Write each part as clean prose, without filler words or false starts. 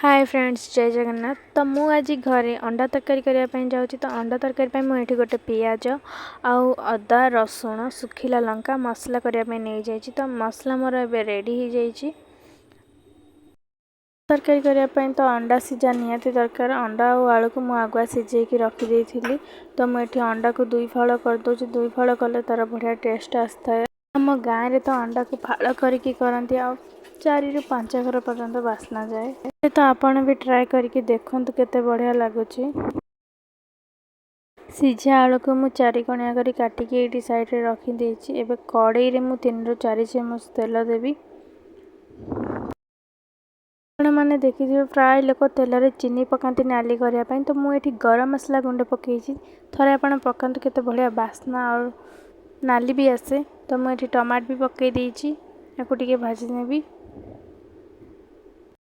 Hi friends, जय जगन्नाथ। तो मु आज घरे अंडा तरकारी करने जाऊँगी। तो अंडा तरकारी मुझे गोटे पियाज आउ अदा रसुण सुखिला लंका मसला करने नहीं जाइए। तो मसला मोर ए रेडी हो जाइए। तरकारी करने तो अंडा सीझा निहाती दरकार। अंडा और आलू को मुझे आगुआ सीझे रखी थी। तो मुझे अंडा को दुई फाड़ करदे। दुई फाड़ कले तार बढ़िया टेस्ट आसता है। आम गाँव में तो अंडा को फाड़ करके करती। 4 ରୁ 5 घर पर्यंत बास्ना जाए। तो आपण भी ट्राए करके देखंतु केते बढ़िया लगुच। सीझा आलू को मु 4 कणिया करी काटिकी एटी साइड रे रखी देछि। एबे कड़ाई रे मु 3 ରୁ 4 चामच तेल देबी। आपण माने देखिथिबे प्राय लोक तेल रे चीनी पकांती नाली करिया पई। तो मु एठी गरम मसला गुंड पकेछि। थरे आपण पकांतु केते बढ़िया बास्ना और नाली भी आसे। तो मु एठी टमाटर भी पकई देछि। याको टिके भाजी नेबी।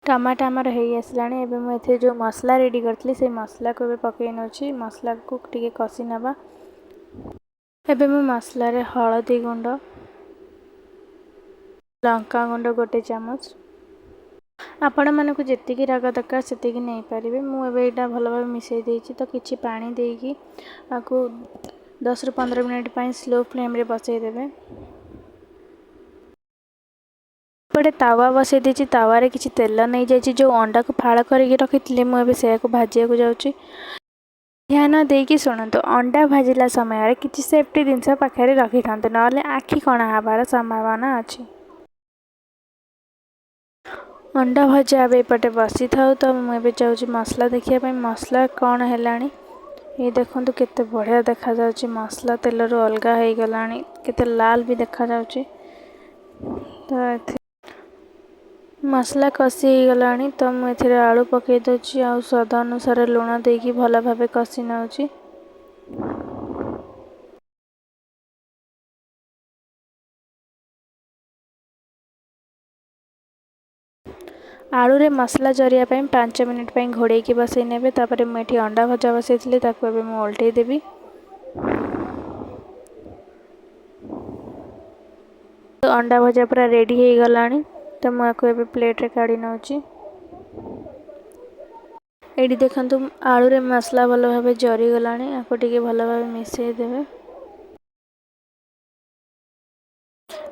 टमाटर आमर हो आसलाणी। एबे मु एथे जो मसला रेडी करथली से मसला को पकई नछि। मसला को टिके कसी नबा। एबे मु मसला रे हळदी गुंड लंका गुंड गोटे चामच आपण मानक जेतिकी राग दरकार सेतिकी नहीं पारिबे। मु एबे एटा भलो भाबे मिसई देछि। तो किछि पानी देकी आकु 10 ରୁ 15 मिनिट पई स्लो फ्लेम रे बसई देबे। पटे तावा बसई देछि। तावा किछि तेल नहीं जाइछि। जो अंडा को फाड़ करके रखिथिले मु एबे से को भाजिया को जाउछि। ध्यान देकी शुणु। अंडा भाजिला समय किछि सेफ्टी जिनस पाखे रखि थांतु नले आखि कणा हबार संभावना अछि। अंडा भजा अब एपटे बसी थाउ। तो मुझे जाऊँगी मसला देखिए। मसला कौन है ये देखो केते बढ़िया देखा जाउछि। मसला तेल रो अलगा हो गलानी। केते लाल भी देखा जाउछि। तो मसला कसी हो गलानी। तो मुझे आलू पकई दोछि। आ स्वाद अनुसार लुण देकी भल भाबे कसी नउछि। आलू रे मसला जरिया 5 मिनिट घोड़े की बसई नेबे। तापर मुझे अंडा भजा बसई थी ताको एबे मु उल्टै देबी। तो अंडा भजा पूरा रेडी हो गलानी। तो मुझे एबे प्लेट रे काढ़ी नउछि। एडी देखंतु आलू रे मसला भलो भाबे जरी गलानी। आको टिके भलो भाबे मिसई देबे।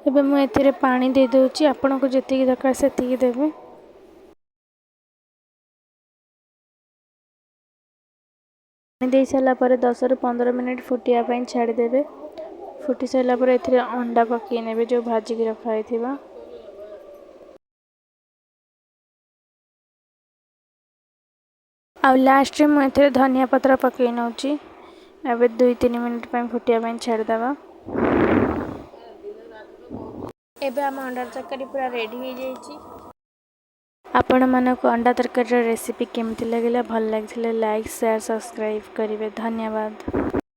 एबे मु एथिरे पानी दे दोछि। आपन को जेतिकी दरकार सेतिकी देबे। पानी दे सारा पर 10 ରୁ 15 मिनिट फुटिया पई छाड़ी देबे। फुटी सारा पर एथिरे अंडा पकई नेबे जो भाजी की रखा हैथिबा। आ लास्ट रे मु एथिरे धनिया पत्र पकई नउछि। एबे 2-3 मिनिट पई फुटिया पई छाड़ी देबा। एबे हम अंडा तरकारी पूरा रेडी हो जाइछि। आपण मानको अंडा तरकारी रेसिपी केमति लागिला भल लागिले लाइक शेयर सब्सक्राइब करिवे। धन्यवाद।